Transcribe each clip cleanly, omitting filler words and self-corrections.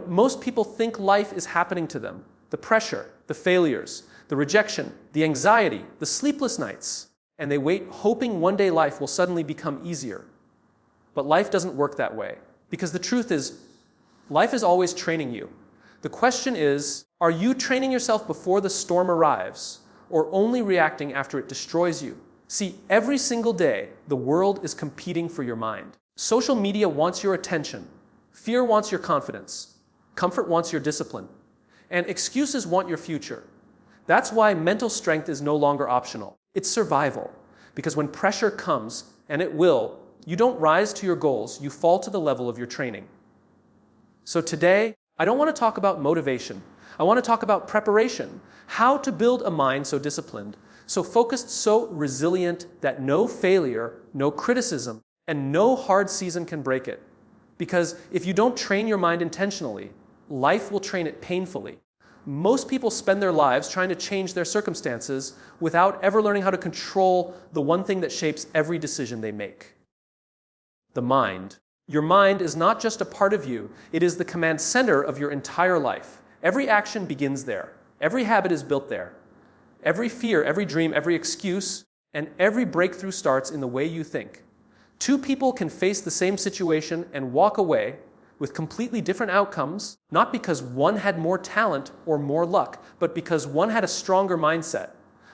Most people think life is happening to them. The pressure, the failures, the rejection, the anxiety, the sleepless nights. And they wait hoping one day life will suddenly become easier. But life doesn't work that way. Because the truth is, life is always training you. The question is, are you training yourself before the storm arrives, or only reacting after it destroys you? See, every single day, the world is competing for your mind. Social media wants your attention. Fear wants your confidence. Comfort wants your discipline. And excuses want your future. That's why mental strength is no longer optional. It's survival. Because when pressure comes, and it will, you don't rise to your goals, you fall to the level of your training. So today, I don't want to talk about motivation. I want to talk about preparation. How to build a mind so disciplined, so focused, so resilient that no failure, no criticism, and no hard season can break it. Because if you don't train your mind intentionally, life will train it painfully. Most people spend their lives trying to change their circumstances without ever learning how to control the one thing that shapes every decision they make. The mind. Your mind is not just a part of you, it is the command center of your entire life. Every action begins there. Every habit is built there. Every fear, every dream, every excuse, and every breakthrough starts in the way you think. Two people can face the same situation and walk away with completely different outcomes, not because one had more talent or more luck, but because one had a stronger mindset.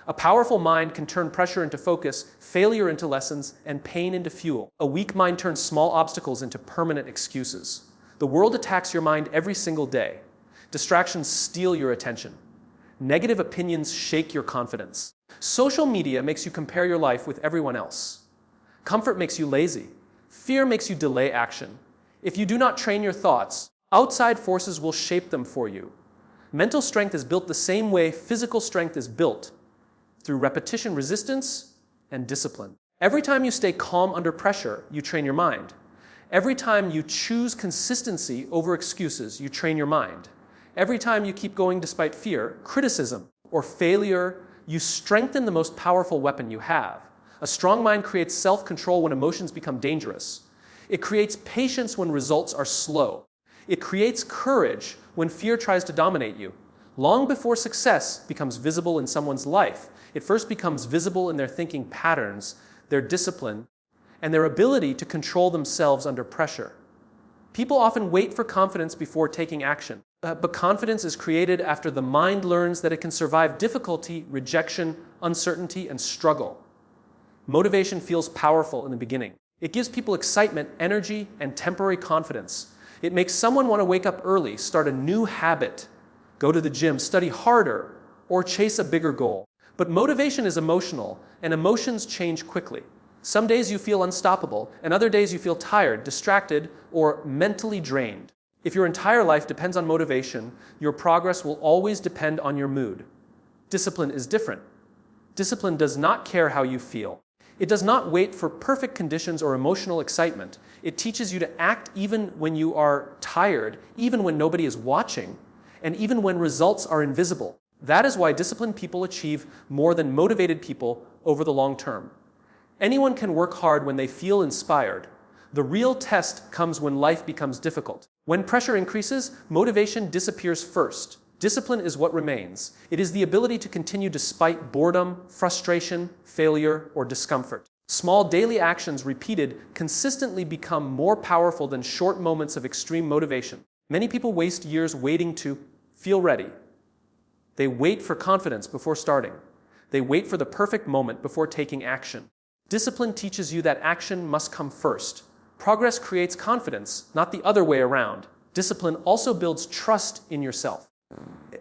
A powerful mind can turn pressure into focus, failure into lessons, and pain into fuel. A weak mind turns small obstacles into permanent excuses. The world attacks your mind every single day. Distractions steal your attention. Negative opinions shake your confidence. Social media makes you compare your life with everyone else. Comfort makes you lazy. Fear makes you delay action. If you do not train your thoughts, outside forces will shape them for you. Mental strength is built the same way physical strength is built, through repetition, resistance, and discipline. Every time you stay calm under pressure, you train your mind. Every time you choose consistency over excuses, you train your mind. Every time you keep going despite fear, criticism, or failure, you strengthen the most powerful weapon you have. A strong mind creates self-control when emotions become dangerous. It creates patience when results are slow. It creates courage when fear tries to dominate you. Long before success becomes visible in someone's life, it first becomes visible in their thinking patterns, their discipline, and their ability to control themselves under pressure. People often wait for confidence before taking action. But confidence is created after the mind learns that it can survive difficulty, rejection, uncertainty, and struggle. Motivation feels powerful in the beginning. It gives people excitement, energy, and temporary confidence. It makes someone want to wake up early, start a new habit, go to the gym, study harder, or chase a bigger goal. But motivation is emotional, and emotions change quickly. Some days you feel unstoppable, and other days you feel tired, distracted, or mentally drained. If your entire life depends on motivation, your progress will always depend on your mood. Discipline is different. Discipline does not care how you feel. It does not wait for perfect conditions or emotional excitement. It teaches you to act even when you are tired, even when nobody is watching, and even when results are invisible. That is why disciplined people achieve more than motivated people over the long term. Anyone can work hard when they feel inspired. The real test comes when life becomes difficult. When pressure increases, motivation disappears first. Discipline is what remains. It is the ability to continue despite boredom, frustration, failure, or discomfort. Small daily actions repeated consistently become more powerful than short moments of extreme motivation. Many people waste years waiting to feel ready. They wait for confidence before starting. They wait for the perfect moment before taking action. Discipline teaches you that action must come first. Progress creates confidence, not the other way around. Discipline also builds trust in yourself.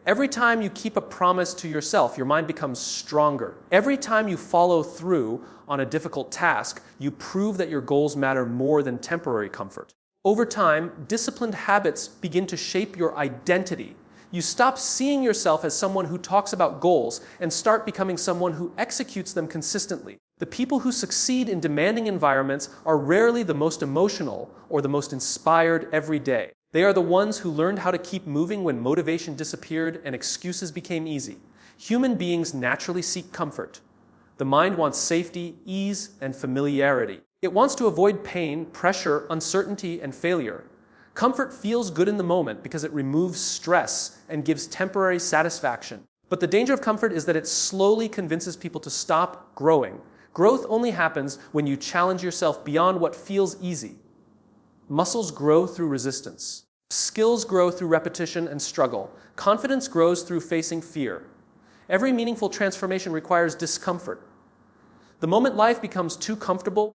Every time you keep a promise to yourself, your mind becomes stronger. Every time you follow through on a difficult task, you prove that your goals matter more than temporary comfort. Over time, disciplined habits begin to shape your identity. You stop seeing yourself as someone who talks about goals and start becoming someone who executes them consistently. The people who succeed in demanding environments are rarely the most emotional or the most inspired every day. They are the ones who learned how to keep moving when motivation disappeared and excuses became easy. Human beings naturally seek comfort. The mind wants safety, ease, and familiarity. It wants to avoid pain, pressure, uncertainty, and failure. Comfort feels good in the moment because it removes stress and gives temporary satisfaction. But the danger of comfort is that it slowly convinces people to stop growing. Growth only happens when you challenge yourself beyond what feels easy. Muscles grow through resistance. Skills grow through repetition and struggle. Confidence grows through facing fear. Every meaningful transformation requires discomfort. The moment life becomes too comfortable,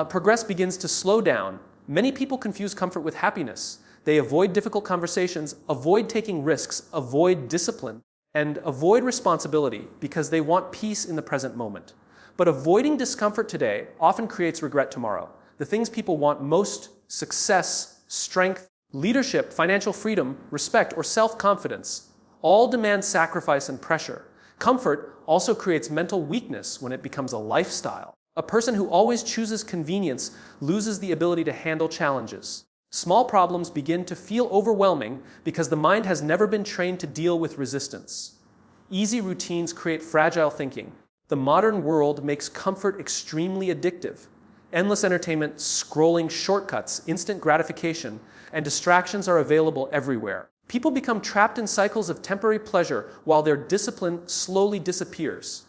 progress begins to slow down. Many people confuse comfort with happiness. They avoid difficult conversations, avoid taking risks, avoid discipline, and avoid responsibility because they want peace in the present moment. But avoiding discomfort today often creates regret tomorrow. The things people want most, success, strength, leadership, financial freedom, respect, or self-confidence, all demand sacrifice and pressure. Comfort also creates mental weakness when it becomes a lifestyle. A person who always chooses convenience loses the ability to handle challenges. Small problems begin to feel overwhelming because the mind has never been trained to deal with resistance. Easy routines create fragile thinking. The modern world makes comfort extremely addictive. Endless entertainment, scrolling shortcuts, instant gratification, and distractions are available everywhere. People become trapped in cycles of temporary pleasure while their discipline slowly disappears.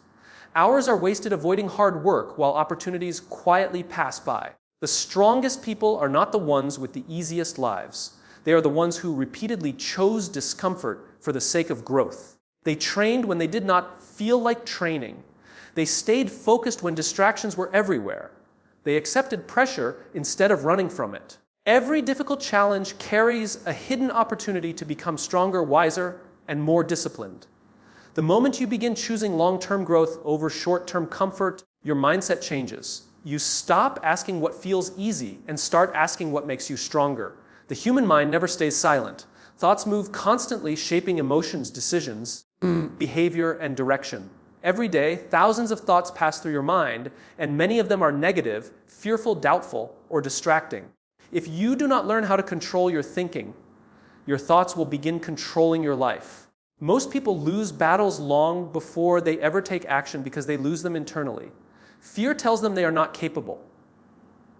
Hours are wasted avoiding hard work while opportunities quietly pass by. The strongest people are not the ones with the easiest lives. They are the ones who repeatedly chose discomfort for the sake of growth. They trained when they did not feel like training. They stayed focused when distractions were everywhere. They accepted pressure instead of running from it. Every difficult challenge carries a hidden opportunity to become stronger, wiser, and more disciplined. The moment you begin choosing long-term growth over short-term comfort, your mindset changes. You stop asking what feels easy and start asking what makes you stronger. The human mind never stays silent. Thoughts move constantly, shaping emotions, decisions, behavior, and direction. Every day, thousands of thoughts pass through your mind, and many of them are negative, fearful, doubtful, or distracting. If you do not learn how to control your thinking, your thoughts will begin controlling your life. Most people lose battles long before they ever take action because they lose them internally. Fear tells them they are not capable.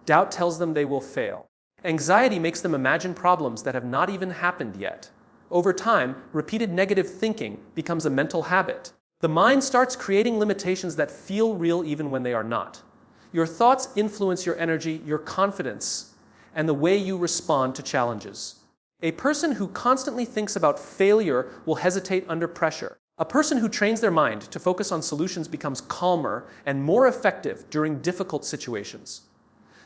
Doubt tells them they will fail. Anxiety makes them imagine problems that have not even happened yet. Over time, repeated negative thinking becomes a mental habit. The mind starts creating limitations that feel real even when they are not. Your thoughts influence your energy, your confidence, and the way you respond to challenges. A person who constantly thinks about failure will hesitate under pressure. A person who trains their mind to focus on solutions becomes calmer and more effective during difficult situations.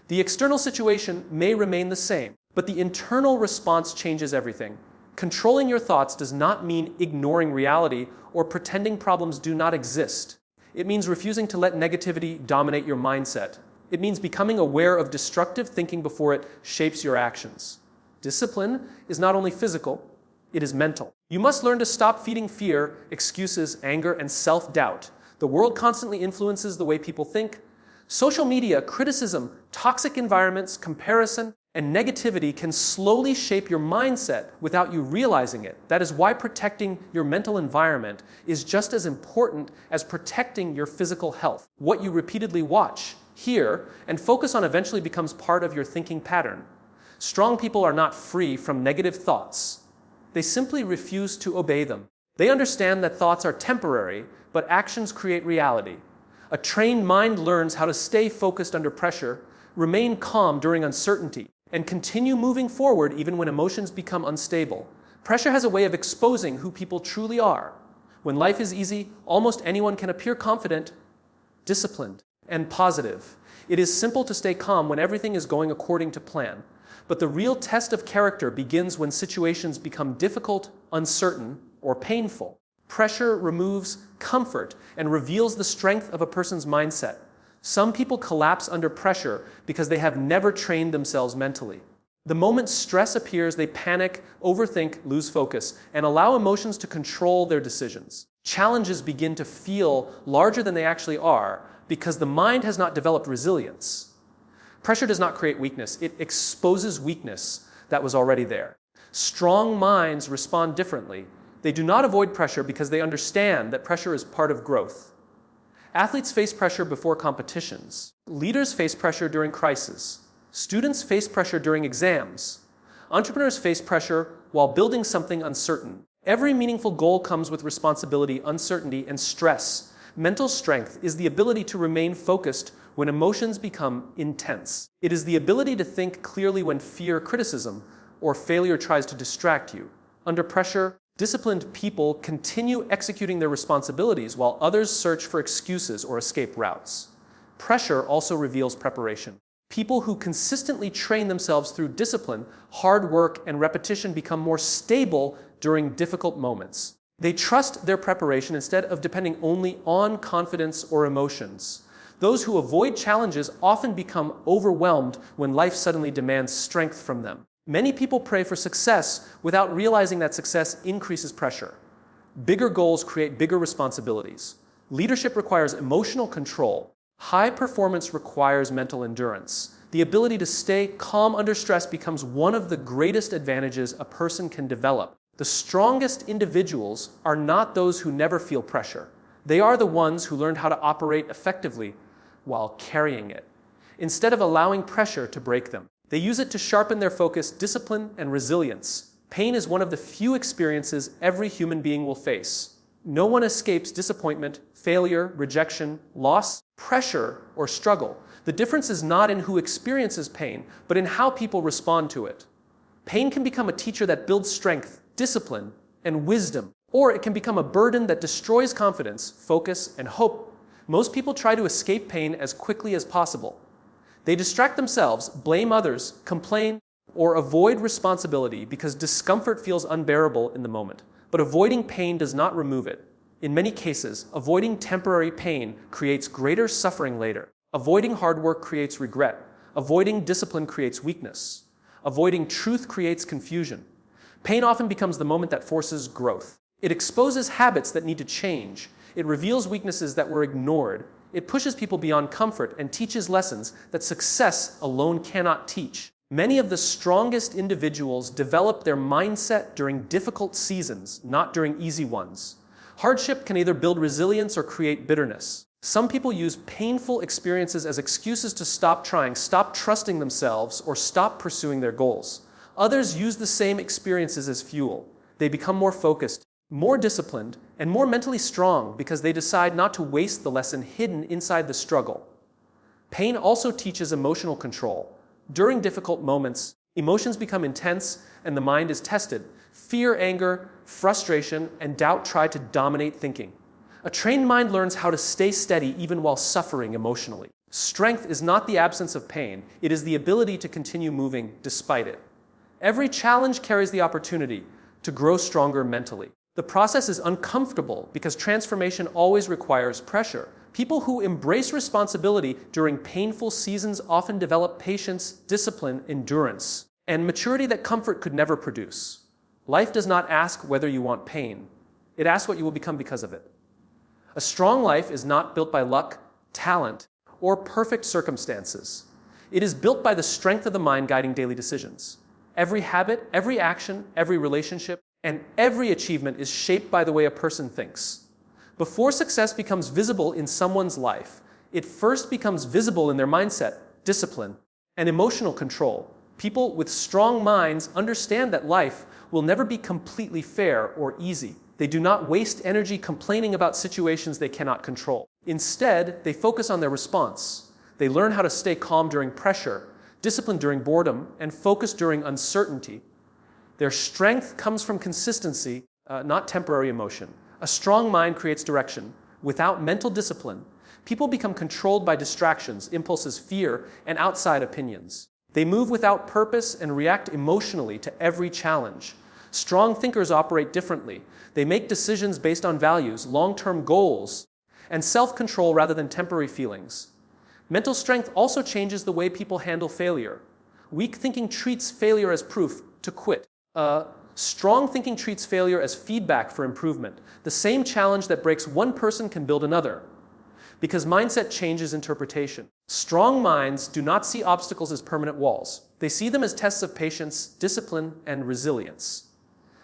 The external situation may remain the same, but the internal response changes everything. Controlling your thoughts does not mean ignoring reality or pretending problems do not exist. It means refusing to let negativity dominate your mindset. It means becoming aware of destructive thinking before it shapes your actions. Discipline is not only physical, it is mental. You must learn to stop feeding fear, excuses, anger, and self-doubt. The world constantly influences the way people think. Social media, criticism, toxic environments, comparison, and negativity can slowly shape your mindset without you realizing it. That is why protecting your mental environment is just as important as protecting your physical health. What you repeatedly watch, hear, and focus on eventually becomes part of your thinking pattern. Strong people are not free from negative thoughts. They simply refuse to obey them. They understand that thoughts are temporary, but actions create reality. A trained mind learns how to stay focused under pressure, remain calm during uncertainty, and continue moving forward even when emotions become unstable. Pressure has a way of exposing who people truly are. When life is easy, almost anyone can appear confident, disciplined, and positive. It is simple to stay calm when everything is going according to plan. But the real test of character begins when situations become difficult, uncertain, or painful. Pressure removes comfort and reveals the strength of a person's mindset. Some people collapse under pressure because they have never trained themselves mentally. The moment stress appears, they panic, overthink, lose focus, and allow emotions to control their decisions. Challenges begin to feel larger than they actually are because the mind has not developed resilience. Pressure does not create weakness, it exposes weakness that was already there. Strong minds respond differently. They do not avoid pressure because they understand that pressure is part of growth. Athletes face pressure before competitions. Leaders face pressure during crises. Students face pressure during exams. Entrepreneurs face pressure while building something uncertain. Every meaningful goal comes with responsibility, uncertainty, and stress. Mental strength is the ability to remain focused when emotions become intense. It is the ability to think clearly when fear, criticism, or failure tries to distract you. Under pressure, disciplined people continue executing their responsibilities while others search for excuses or escape routes. Pressure also reveals preparation. People who consistently train themselves through discipline, hard work, and repetition become more stable during difficult moments. They trust their preparation instead of depending only on confidence or emotions. Those who avoid challenges often become overwhelmed when life suddenly demands strength from them. Many people pray for success without realizing that success increases pressure. Bigger goals create bigger responsibilities. Leadership requires emotional control. High performance requires mental endurance. The ability to stay calm under stress becomes one of the greatest advantages a person can develop. The strongest individuals are not those who never feel pressure. They are the ones who learned how to operate effectively while carrying it, instead of allowing pressure to break them. They use it to sharpen their focus, discipline, and resilience. Pain is one of the few experiences every human being will face. No one escapes disappointment, failure, rejection, loss, pressure, or struggle. The difference is not in who experiences pain, but in how people respond to it. Pain can become a teacher that builds strength, discipline, and wisdom, or it can become a burden that destroys confidence, focus, and hope. Most people try to escape pain as quickly as possible. They distract themselves, blame others, complain, or avoid responsibility because discomfort feels unbearable in the moment. But avoiding pain does not remove it. In many cases, avoiding temporary pain creates greater suffering later. Avoiding hard work creates regret. Avoiding discipline creates weakness. Avoiding truth creates confusion. Pain often becomes the moment that forces growth. It exposes habits that need to change. It reveals weaknesses that were ignored. It pushes people beyond comfort and teaches lessons that success alone cannot teach. Many of the strongest individuals develop their mindset during difficult seasons, not during easy ones. Hardship can either build resilience or create bitterness. Some people use painful experiences as excuses to stop trying, stop trusting themselves, or stop pursuing their goals. Others use the same experiences as fuel. They become more focused, more disciplined, and more mentally strong because they decide not to waste the lesson hidden inside the struggle. Pain also teaches emotional control. During difficult moments, emotions become intense and the mind is tested. Fear, anger, frustration, and doubt try to dominate thinking. A trained mind learns how to stay steady even while suffering emotionally. Strength is not the absence of pain, it is the ability to continue moving despite it. Every challenge carries the opportunity to grow stronger mentally. The process is uncomfortable because transformation always requires pressure. People who embrace responsibility during painful seasons often develop patience, discipline, endurance, and maturity that comfort could never produce. Life does not ask whether you want pain. It asks what you will become because of it. A strong life is not built by luck, talent, or perfect circumstances. It is built by the strength of the mind guiding daily decisions. Every habit, every action, every relationship, and every achievement is shaped by the way a person thinks. Before success becomes visible in someone's life, it first becomes visible in their mindset, discipline, and emotional control. People with strong minds understand that life will never be completely fair or easy. They do not waste energy complaining about situations they cannot control. Instead, they focus on their response. They learn how to stay calm during pressure, discipline during boredom, and focus during uncertainty. Their strength comes from consistency, not temporary emotion. A strong mind creates direction. Without mental discipline, people become controlled by distractions, impulses, fear, and outside opinions. They move without purpose and react emotionally to every challenge. Strong thinkers operate differently. They make decisions based on values, long-term goals, and self-control rather than temporary feelings. Mental strength also changes the way people handle failure. Weak thinking treats failure as proof to quit. Strong thinking treats failure as feedback for improvement. The same challenge that breaks one person can build another, because mindset changes interpretation. Strong minds do not see obstacles as permanent walls. They see them as tests of patience, discipline, and resilience.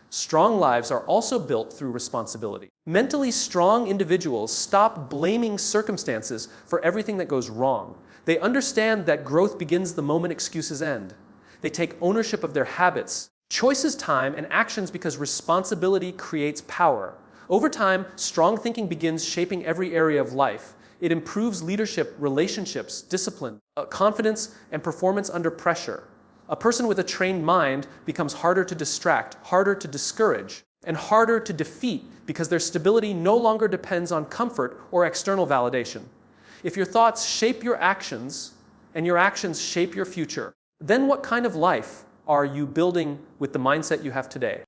Strong lives are also built through responsibility. Mentally strong individuals stop blaming circumstances for everything that goes wrong. They understand that growth begins the moment excuses end. They take ownership of their habits. Choices, time, and actions because responsibility creates power. Over time, strong thinking begins shaping every area of life. It improves leadership, relationships, discipline, confidence, and performance under pressure. A person with a trained mind becomes harder to distract, harder to discourage, and harder to defeat because their stability no longer depends on comfort or external validation. If your thoughts shape your actions and your actions shape your future, then what kind of life are you building with the mindset you have today?